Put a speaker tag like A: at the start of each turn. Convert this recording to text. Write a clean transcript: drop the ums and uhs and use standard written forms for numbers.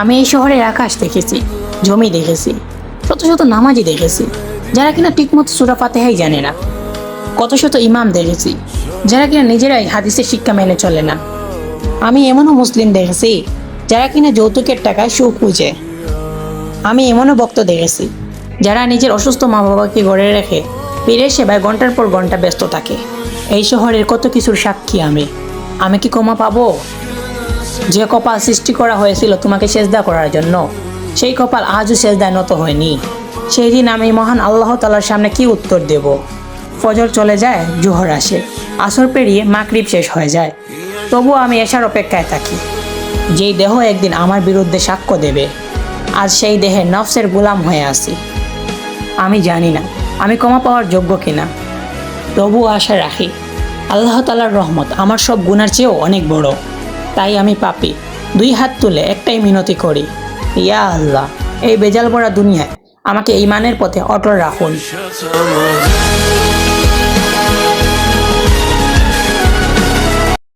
A: আমি এই শহরের আকাশ দেখেছি, জমি দেখেছি, শত শত নামাজি দেখেছি যারা কিনা ঠিকমতো সূরা ফাতিহাই জানে না। কত শত ইমাম দেখেছি যারা কিনা নিজেরাই হাদিসের শিক্ষা মেনে চলে না। আমি এমনও মুসলিম দেখেছি যারা কিনা যৌতুকের টাকায় সুখ খুঁজে। আমি এমনও ভক্ত দেখেছি যারা নিজের অসুস্থ মা বাবাকে ঘরে রেখে পীরের সেবায় ঘন্টার পর ঘন্টা ব্যস্ত থাকে। এই শহরের কত কিছুর সাক্ষী আমি। আমি কি ক্ষমা পাবো? যে কপাল সৃষ্টি করা হয়েছিল তোমাকে সেজদা করার জন্য, সেই কপাল আজও সেজদায় নত হয়নি। সেই দিন আমি মহান আল্লাহ তাআলার সামনে কি উত্তর দেব? ফজর চলে যায়, জোহর আসে, আসর পেরিয়ে মাগরিব শেষ হয়ে যায়, তবুও আমি এশার অপেক্ষায় থাকি। যেই দেহ একদিন আমার বিরুদ্ধে সাক্ষ্য দেবে, আজ সেই দেহে নফসের গোলাম হয়ে আছি। আমি জানি না আমি ক্ষমা পাওয়ার যোগ্য কিনা, তবুও আশা রাখি আল্লাহ তাআলার রহমত আমার সব গুনার চেয়েও অনেক বড়। তাই আমি পাপী, দুই হাত তুলে একটাই মিনতি করি, ইয়া আল্লাহ, এই বেজাল ভরা দুনিয়ায় আমাকে ঈমানের পথে অটল রাখুন।